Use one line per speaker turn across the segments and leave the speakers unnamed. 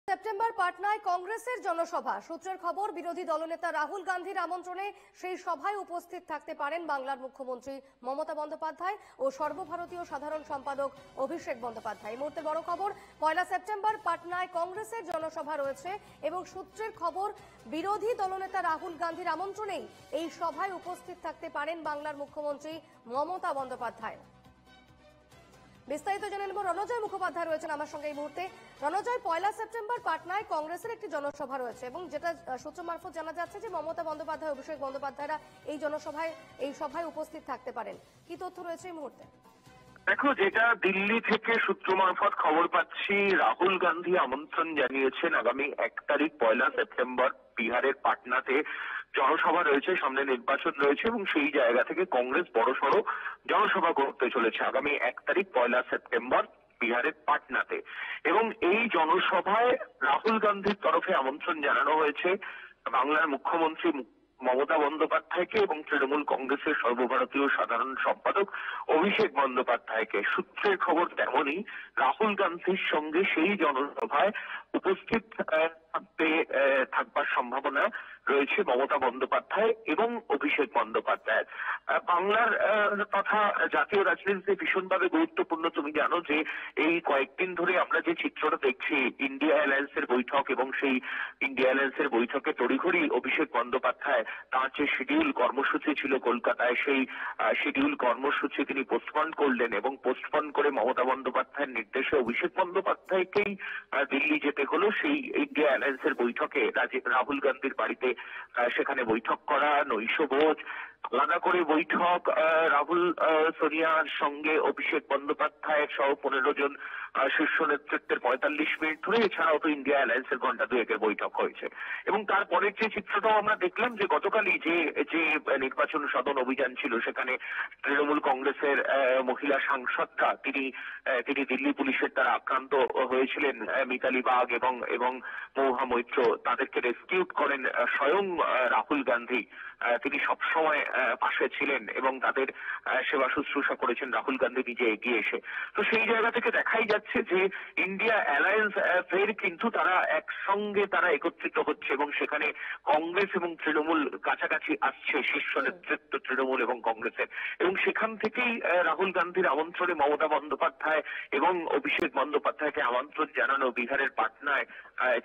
September পাটনায় কংগ্রেসের জনসভা। সূত্রের খবর, বিরোধী দলনেতা রাহুল গান্ধীর আমন্ত্রণে সেই সভায় উপস্থিত থাকতে পারেন বাংলার মুখ্যমন্ত্রী মমতা বন্দ্যোপাধ্যায় ও সর্বভারতীয় সাধারণ সম্পাদক অভিষেক বন্দ্যোপাধ্যায়। এই মুহূর্তে বড় খবর, 1 সেপ্টেম্বর পাটনায় কংগ্রেসের জনসভা রয়েছে এবং সূত্রের খবর, বিরোধী দলনেতা রাহুল গান্ধীর আমন্ত্রণেই এই সভায় উপস্থিত থাকতে পারেন বাংলার মুখ্যমন্ত্রী মমতা বন্দ্যোপাধ্যায়। বিস্তারিত জেনে নেব, রণজয় মুখোপাধ্যায় রয়েছেন আমার সঙ্গে এই মুহূর্তে। রণজয়, 1 সেপ্টেম্বর পাটনায় কংগ্রেসের একটি জনসভা রয়েছে এবং যেটা সূত্র মারফত জানা যাচ্ছে যে মমতা বন্দ্যোপাধ্যায়, অভিষেক বন্দ্যোপাধ্যায়রা এই সভায় উপস্থিত থাকতে পারেন। কি তথ্য রয়েছে এই মুহূর্তে?
দেখো, যেটা দিল্লি থেকে সূত্র মারফত খবর পাচ্ছি, রাহুল গান্ধী আমন্ত্রণ জানিয়েছেন আগামী 1 তারিখ 1 সেপ্টেম্বর বিহারের পাটনাতে জনসভা রয়েছে, সামনে নির্বাচন রয়েছে এবং সেই জায়গা থেকে কংগ্রেস বড়সড় জনসভা করতে চলেছে আগামী 1 তারিখ 1 সেপ্টেম্বর বিহারের পাটনাতে। এবং এই জনসভায় রাহুল গান্ধীর তরফে আমন্ত্রণ জানানো হয়েছে বাংলার মুখ্যমন্ত্রী মমতা বন্দ্যোপাধ্যায়কে এবং তৃণমূল কংগ্রেসের সর্বভারতীয় সাধারণ সম্পাদক অভিষেক বন্দ্যোপাধ্যায়কে। সূত্রের খবর তেমনই, রাহুল গান্ধীর সঙ্গে সেই জনসভায় উপস্থিত থাকবার সম্ভাবনা রয়েছে মমতা বন্দ্যোপাধ্যায় এবং অভিষেক বন্দ্যোপাধ্যায়। বাংলার তথা জাতীয় রাজনীতিতে ভীষণভাবে গুরুত্বপূর্ণ। তুমি জানো যে এই কয়েকদিন ধরে আমরা যে চিত্রটা দেখছি, ইন্ডিয়া অ্যালায়েন্সের বৈঠক, এবং সেই ইন্ডিয়া অ্যালায়েন্সের বৈঠকে তড়িঘড়ি অভিষেক বন্দ্যোপাধ্যায় তার যে শিডিউল কর্মসূচি ছিল কলকাতায়, সেই শিডিউল কর্মসূচি তিনি পোস্টপন করলেন এবং পোস্টপন করে মমতা বন্দ্যোপাধ্যায়ের নির্দেশে অভিষেক বন্দ্যোপাধ্যায়কেই দিল্লি যেতে হলো সেই ইন্ডিয়া অ্যালায়েন্সের বৈঠকে। রাহুল গান্ধীর বাড়িতে সেখানে বৈঠক করা, নৈশভোজ, আলাদা করে বৈঠক, রাহুল সোনিয়ার সঙ্গে অভিষেক বন্দ্যোপাধ্যায়ের সহ 15 জন শীর্ষ নেতৃত্বের 45 মিনিট ধরে, এছাড়াও তো ইন্ডিয়া অ্যালায়েন্সের ঘন্টা দুয়েকের বৈঠক হয়েছে। এবং তারপরের যে চিত্রটাও আমরা দেখলাম যে গতকালই যে নির্বাচন সদন অভিযান ছিল, সেখানে তৃণমূল কংগ্রেসের মহিলা সাংসদরা তিনি দিল্লি পুলিশের দ্বারা আক্রান্ত হয়েছিলেন, মিতালি বাগ এবং মহুয়া মৈত্র, তাদেরকে রেস্কিউট করেন স্বয়ং রাহুল গান্ধী। তিনি সবসময় পাশে ছিলেন এবং তাদের সেবা শুশ্রূষা করেছেন রাহুল গান্ধী নিজে এগিয়ে এসে। তো সেই জায়গা থেকে দেখাই যাচ্ছে যে ইন্ডিয়া অ্যালায়েন্স ফের কিন্তু তারা একসঙ্গে একত্রিত হচ্ছে এবং সেখানে কংগ্রেস এবং তৃণমূল কাছাকাছি আসছে, শীর্ষ নেতৃত্ব তৃণমূল এবং কংগ্রেসের। এবং সেখান থেকেই রাহুল গান্ধীর আমন্ত্রণে মমতা বন্দ্যোপাধ্যায় এবং অভিষেক বন্দ্যোপাধ্যায়কে আমন্ত্রণ জানানো বিহারের পাটনায়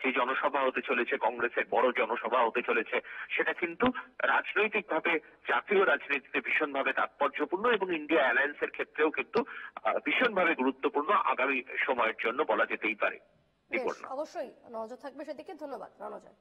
যে জনসভা হতে চলেছে, কংগ্রেসের বড় জনসভা হতে চলেছে, সেটা কিন্তু রাজনৈতিকভাবে জাতীয় রাজনীতিতে ভীষণভাবে তাৎপর্যপূর্ণ এবং ইন্ডিয়া অ্যালায়েন্সের ক্ষেত্রেও কিন্তু ভীষণভাবে গুরুত্বপূর্ণ আগামী সময়ের জন্য বলা যেতেই পারে।
অবশ্যই নজর থাকবে সেদিকে। ধন্যবাদ রণজয়।